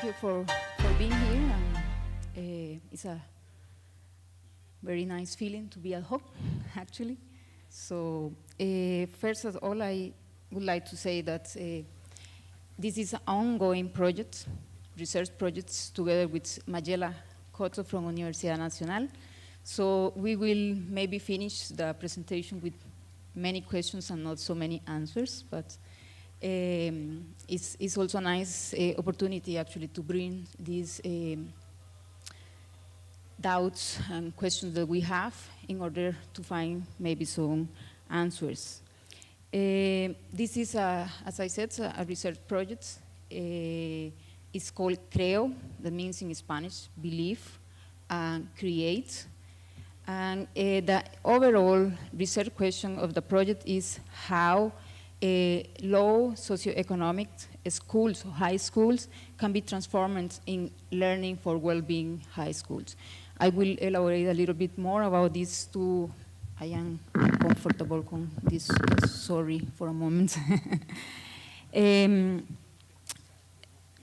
you for being here. It's a very nice feeling to be at home, actually. So first of all, I would like to say that this is an ongoing project, research projects together with Magela Cotto from Universidad Nacional. So we will maybe finish the presentation with many questions and not so many answers, but it's also a nice opportunity actually to bring these doubts and questions that we have in order to find maybe some answers. This is, as I said, a research project. It's called CREO, that means in Spanish, believe and create. And the overall research question of the project is how low socioeconomic schools, high schools, can be transformed in learning for well-being high schools. I will elaborate a little bit more about these two. I am uncomfortable with this, sorry for a moment.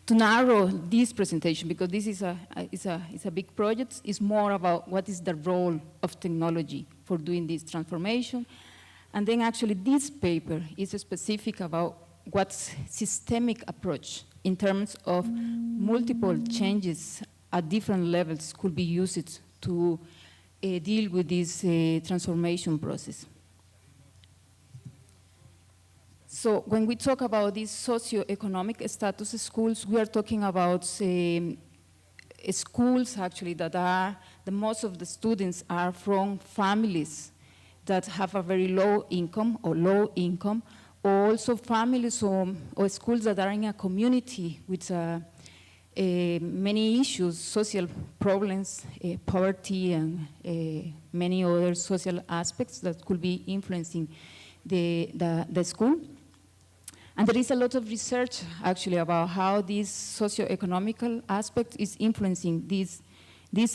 To narrow this presentation, because this is a big project, is more about what is the role of technology for doing this transformation. And then actually this paper is specific about what systemic approach in terms of multiple changes at different levels could be used to deal with this transformation process. So when we talk about these socioeconomic status schools, we are talking about schools actually that are, most of the students are from families that have a very low income or low income, or also families or schools that are in a community with many issues, social problems, poverty, and many other social aspects that could be influencing the school. And there is a lot of research actually about how this socioeconomical aspect is influencing these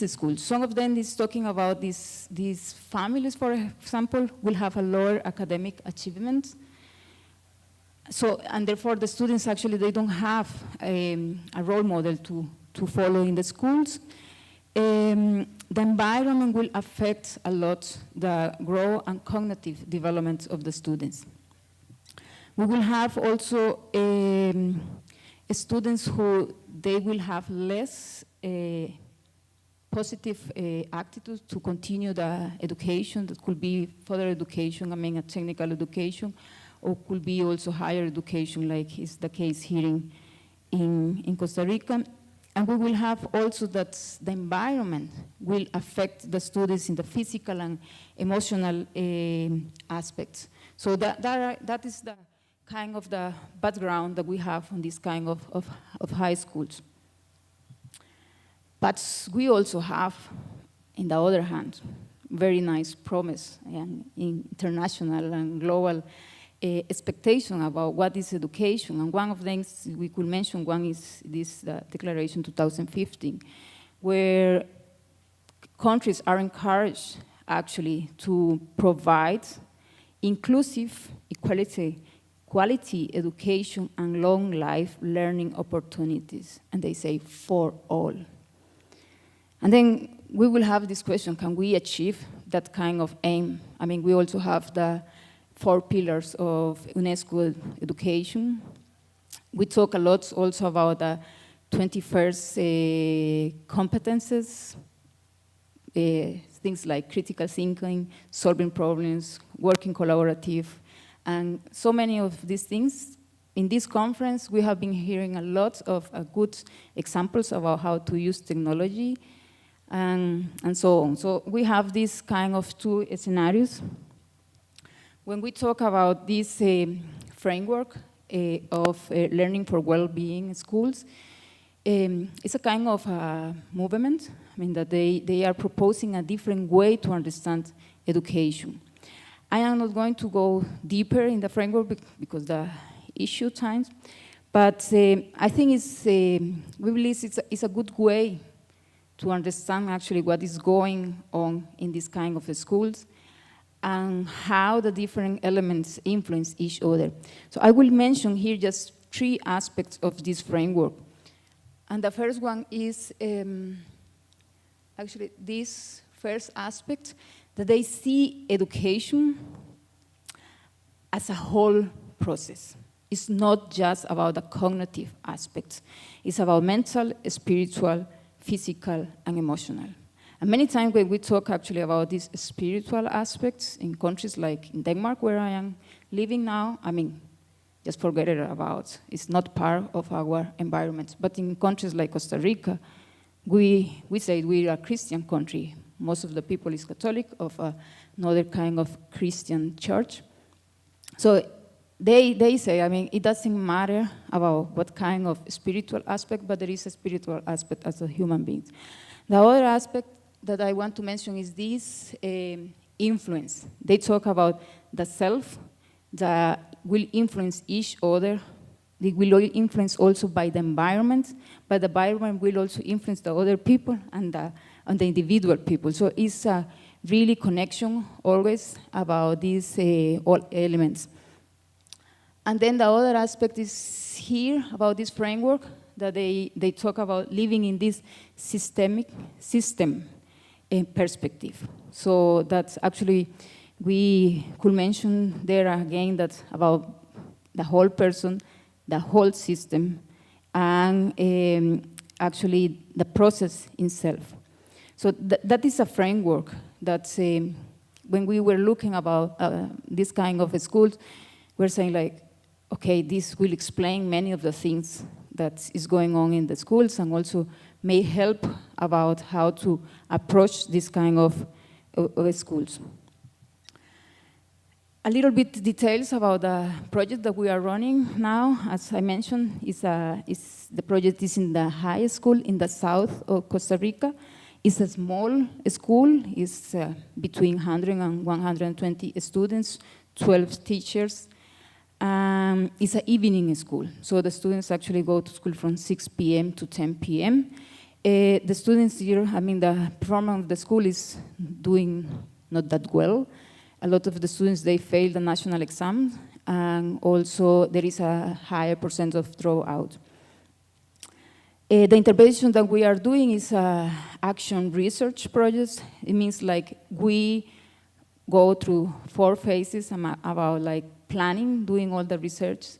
schools. Some of them is talking about these families, for example, will have a lower academic achievement. So, and therefore the students actually, they don't have a role model to follow in the schools. The environment will affect a lot the growth and cognitive development of the students. We will have also students who, they will have less positive attitude to continue the education. That could be further education, I mean a technical education, or could be also higher education, like is the case here in Costa Rica. And we will have also that the environment will affect the students in the physical and emotional aspects. So that is the kind of the background that we have on this kind of high schools. But we also have, on the other hand, very nice promise and international and global expectation about what is education. And one of them, we could mention one is this Declaration 2015, where countries are encouraged actually to provide inclusive, quality education and long life learning opportunities. And they say for all. And then we will have this question, can we achieve that kind of aim? I mean, we also have the 4 pillars of UNESCO education. We talk a lot also about the 21st competences, things like critical thinking, solving problems, working collaborative, and so many of these things. In this conference, we have been hearing a lot of good examples about how to use technology and so on. So we have this kind of 2 scenarios. When we talk about this framework of learning for well-being in schools, it's a kind of movement. I mean, that they are proposing a different way to understand education. I am not going to go deeper in the framework because the issue times, but I think we believe it's a good way to understand actually what is going on in this kind of schools and how the different elements influence each other. So I will mention here just 3 aspects of this framework. And the first one is actually this first aspect, that they see education as a whole process. It's not just about the cognitive aspects. It's about mental, spiritual, physical, and emotional. And many times when we talk actually about these spiritual aspects in countries like in Denmark, where I am living now, I mean, just forget it about. It's not part of our environment. But in countries like Costa Rica, we say we are a Christian country. Most of the people is Catholic, of another kind of Christian church. So they say, I mean, it doesn't matter about what kind of spiritual aspect, but there is a spiritual aspect as a human being. The other aspect that I want to mention is this influence. They talk about the self that will influence each other. They will influence also by the environment, but the environment will also influence the other people and the individual people. So it's a really connection always about these all elements. And then the other aspect is here about this framework that they talk about living in this system perspective. So that's actually, we could mention there again that about the whole person, the whole system, and actually the process itself. So that is a framework that when we were looking about this kind of schools, we're saying like, okay, this will explain many of the things that is going on in the schools and also may help about how to approach this kind of schools. A little bit details about the project that we are running now. As I mentioned, the project is in the high school in the south of Costa Rica. It's a small school. It's between 100 and 120 students, 12 teachers. It's an evening school, so the students actually go to school from 6 p.m. to 10 p.m. The students here, I mean, the performance of the school is doing not that well. A lot of the students, they fail the national exam, and also there is a higher percent of dropout. The intervention that we are doing is action research projects. It means like we go through 4 phases about like planning, doing all the research.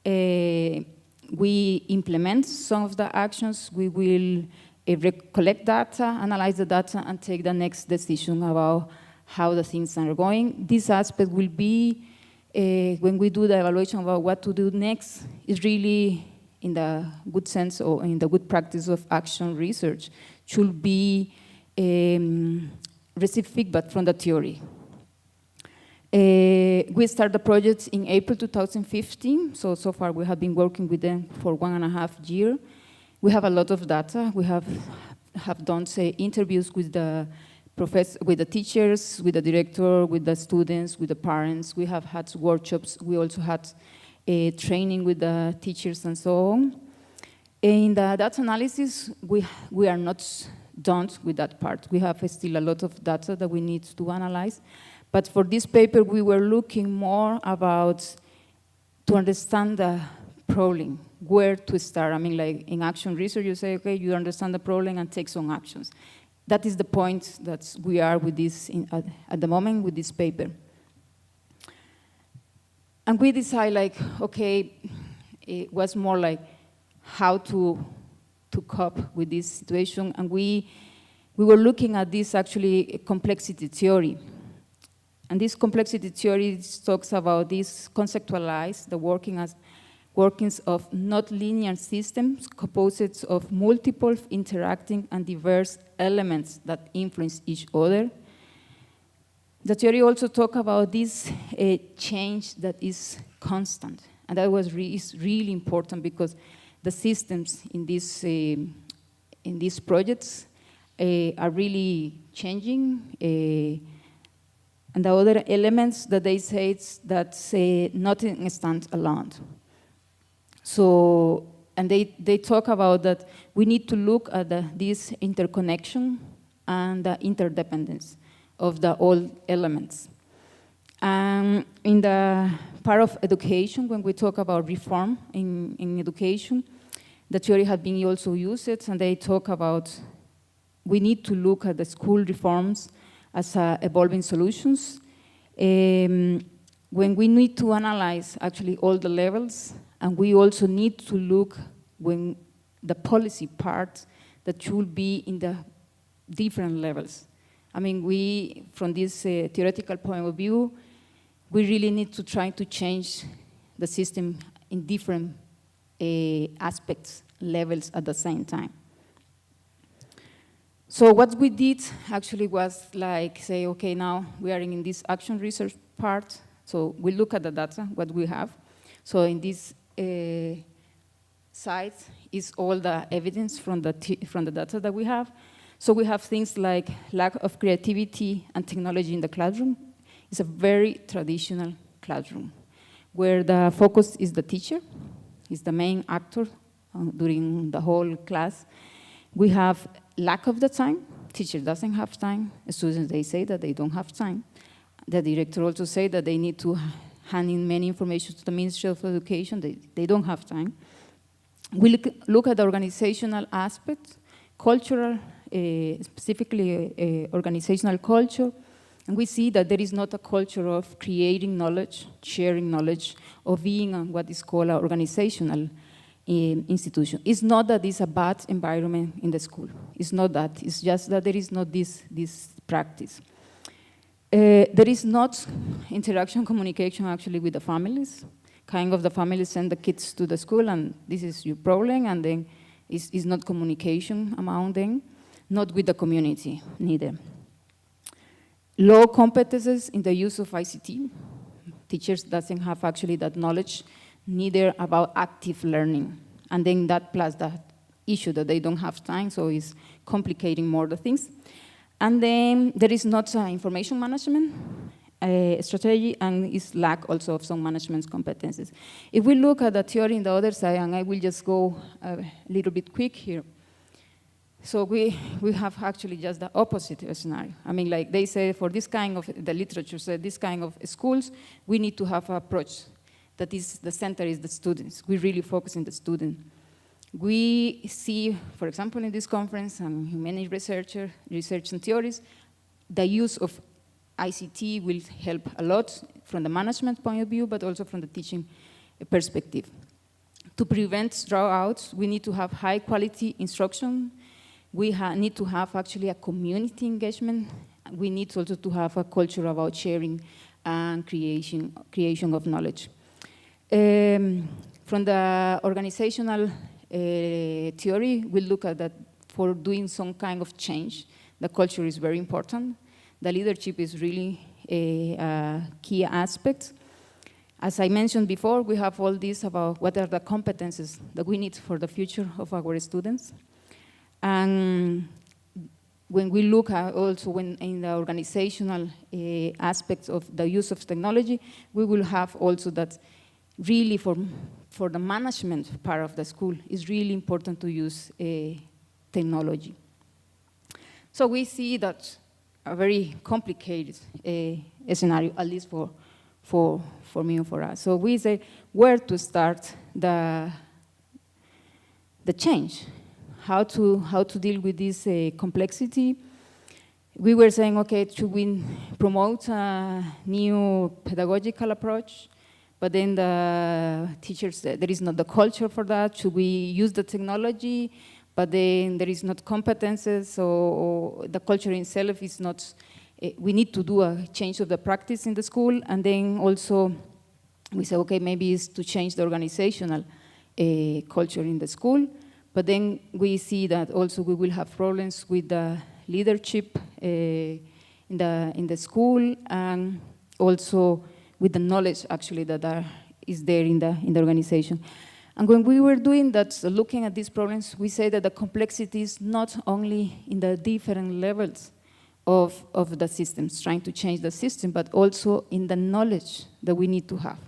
We implement some of the actions. We will collect data, analyze the data, and take the next decision about how the things are going. This aspect will be, when we do the evaluation about what to do next, is really in the good sense or in the good practice of action research, should be receive feedback from the theory. We started the project in April 2015, so far we have been working with them for 1.5 years. We have a lot of data. We have done, say, interviews with the with the teachers, with the director, with the students, with the parents. We have had workshops. We also had a training with the teachers and so on. In the data analysis, we are not done with that part. We have still a lot of data that we need to analyze. But for this paper, we were looking more about to understand the problem, where to start. I mean, like in action research, you say, okay, you understand the problem and take some actions. That is the point that we are with this at the moment with this paper. And we decide like, okay, it was more like how to cope with this situation. And we were looking at this actually complexity theory. And this complexity theory talks about this conceptualize the workings of not linear systems composed of multiple interacting and diverse elements that influence each other. The theory also talks about this change that is constant, and that is really important because the systems in these projects are really changing. And the other elements that they say is that nothing stands alone. So, and they talk about that we need to look at this interconnection and the interdependence of the all elements. In the part of education, when we talk about reform in education, The theory had been also used, and they talk about we need to look at the school reforms as evolving solutions. When we need to analyze actually all the levels, and we also need to look when the policy part that should be in the different levels. I mean, we, from this theoretical point of view, we really need to try to change the system in different aspects, levels at the same time. So what we did actually was like say, okay, now we are in this action research part, so we look at the data, what we have. So in this site is all the evidence from the data that we have. So we have things like lack of creativity and technology in the classroom. It's a very traditional classroom where the focus is the teacher, is the main actor during the whole class. We have lack of the time. Teacher doesn't have time. Students, they say that they don't have time. The director also say that they need to hand in many information to the Ministry of Education. They don't have time. We look at the organizational aspect, cultural, specifically organizational culture, and we see that there is not a culture of creating knowledge, sharing knowledge, or being what is called an organizational institution. It's not that it's a bad environment in the school. It's not that. It's just that there is not this practice. There is not interaction, communication actually with the families. Kind of the families send the kids to the school and this is your problem, and then it's not communication among them, not with the community neither. Low competences in the use of ICT. Teachers doesn't have actually that knowledge, neither about active learning. And then that plus that issue that they don't have time, so it's complicating more the things. And then there is not information management strategy, and is lack also of some management competencies. If we look at the theory in the other side, and I will just go a little bit quick here. So we have actually just the opposite scenario. I mean, like they say for this kind of, the literature said this kind of schools, we need to have an approach that is, the center is the students. We really focus on the student. We see, for example, in this conference and in many research and theories, the use of ICT will help a lot from the management point of view, but also from the teaching perspective. To prevent dropouts, we need to have high quality instruction. We need to have actually a community engagement. We need also to have a culture about sharing and creation of knowledge. From the organizational theory, we look at that for doing some kind of change. The culture is very important. The leadership is really a key aspect. As I mentioned before, we have all this about what are the competences that we need for the future of our students. And when we look at also in the organizational aspects of the use of technology, we will have also that really for the management part of the school, it's really important to use technology. So we see that a very complicated scenario, at least for me and for us. So we say where to start the change. How to deal with this complexity. We were saying, okay, should we promote a new pedagogical approach? But then the teachers said there is not the culture for that. Should we use the technology? But then there is not competences, so the culture itself is not, we need to do a change of the practice in the school. And then also we say, okay, maybe it's to change the organizational culture in the school. But then we see that also we will have problems with the leadership in the school, and also with the knowledge actually that is there in the organization. And when we were doing that, looking at these problems, we say that the complexity is not only in the different levels of the systems, trying to change the system, but also in the knowledge that we need to have.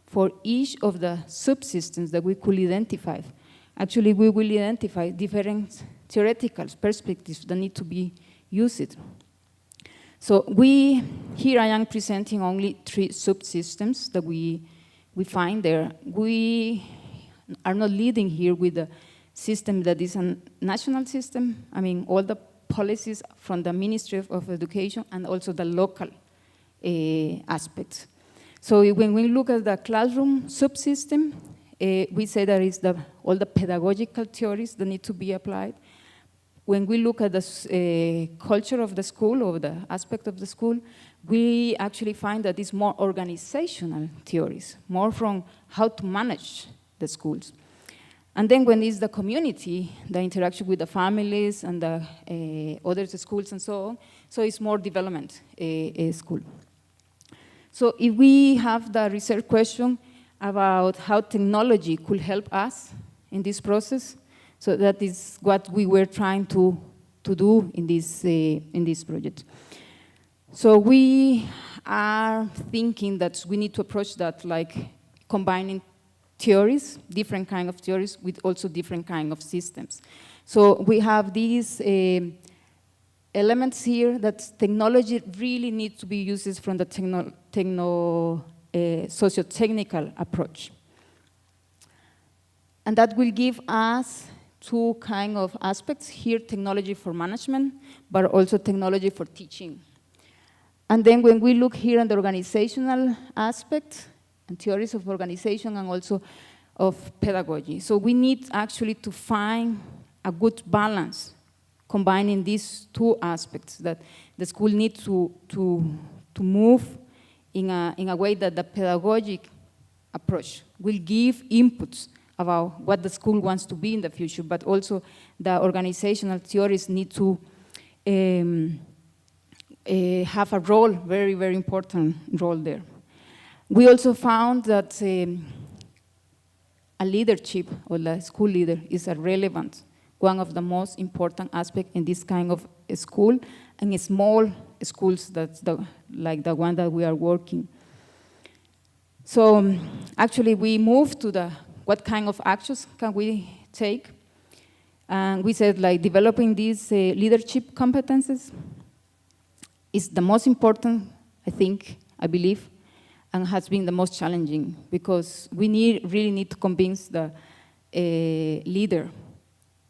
For each of the subsystems that we could identify, actually, we will identify different theoretical perspectives that need to be used. So here I am presenting only 3 subsystems that we find there. We are not leading here with system that is a national system. I mean, all the policies from the Ministry of Education and also the local aspects. So when we look at the classroom subsystem, we say that is all the pedagogical theories that need to be applied. When we look at the culture of the school or the aspect of the school, we actually find that it's more organizational theories, more from how to manage the schools. And then when it's the community, the interaction with the families and the other schools and so on, so it's more development school. So if we have the research question about how technology could help us in this process, so that is what we were trying to do in this project. So we are thinking that we need to approach that like combining theories, different kind of theories with also different kind of systems. So we have these elements here that technology really needs to be used from the socio-technical approach. And that will give us two kind of aspects here, technology for management, but also technology for teaching. And then when we look here at the organizational aspect and theories of organization and also of pedagogy. So we need actually to find a good balance combining these two aspects, that the school needs to move in a way that the pedagogic approach will give inputs about what the school wants to be in the future, but also the organizational theories need to have a role, very, very important role there. We also found that a leadership or the school leader is a relevant, one of the most important aspects in this kind of school and small schools like the one that we are working. So actually we moved to what kind of actions can we take? And we said like developing these leadership competences is the most important, I believe, and has been the most challenging because we really need to convince the leader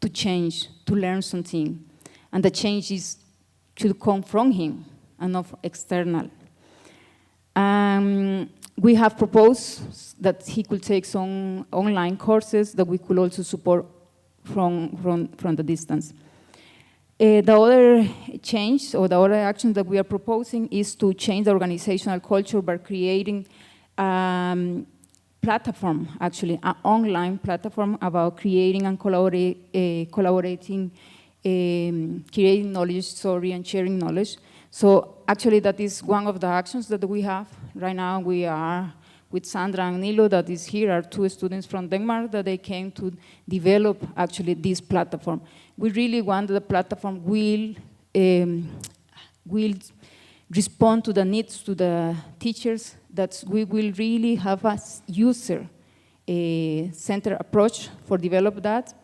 to change, to learn something. And the change should come from him and not external. We have proposed that he could take some online courses that we could also support from the distance. The other change or the other action that we are proposing is to change the organizational culture by creating platform, actually, an online platform about creating and collaborating, creating knowledge, and sharing knowledge. So actually that is one of the actions that we have. Right now we are with Sandra and Nilo that is here, are two students from Denmark that they came to develop actually this platform. We really want that the platform will respond to the needs to the teachers, that we will really have a user-centered approach for develop that,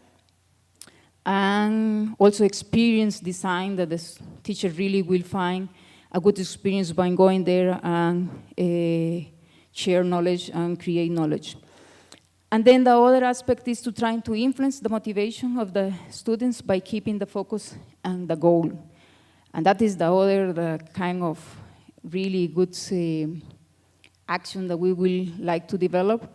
and also experience design that the teacher really will find a good experience by going there and share knowledge and create knowledge. And then the other aspect is to try to influence the motivation of the students by keeping the focus and the goal. And that is the kind of really good action that we will like to develop.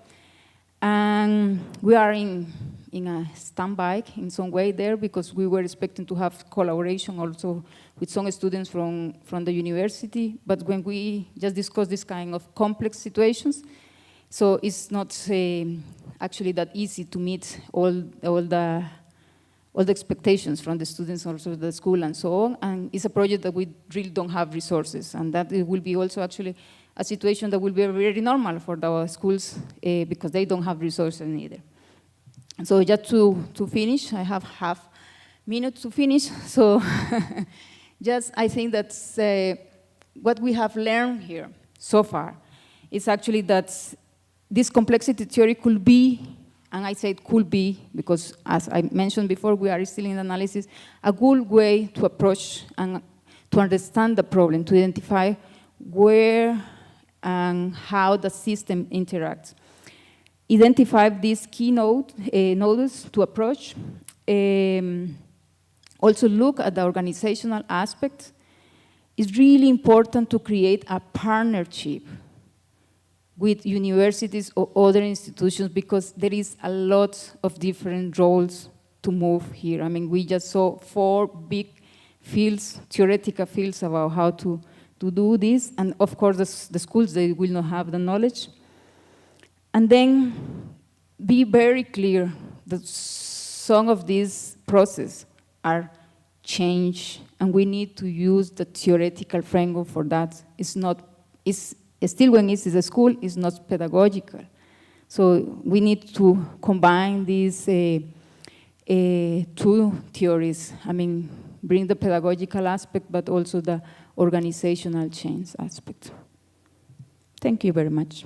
And we are in a standby in some way there because we were expecting to have collaboration also with some students from the university. But when we just discuss this kind of complex situations, so it's not actually that easy to meet all the expectations from the students, also the school and so on. And it's a project that we really don't have resources, and that it will be also actually a situation that will be very normal for the schools because they don't have resources either. So just to finish, I have half minute to finish. So just I think that's what we have learned here so far is actually that this complexity theory could be, and I say it could be because as I mentioned before, we are still in analysis, a good way to approach and to understand the problem, to identify where and how the system interacts. Identify these key nodes to approach also look at the organizational aspect, it's really important to create a partnership with universities or other institutions, because there is a lot of different roles to move here. I mean, we just saw 4 big fields, theoretical fields about how to do this, and of course the schools, they will not have the knowledge. And then be very clear that some of these processes are changed, and we need to use the theoretical framework for that. It's still, when it's a school, it's not pedagogical. So we need to combine these 2 theories. I mean, bring the pedagogical aspect, but also the organizational change aspect. Thank you very much.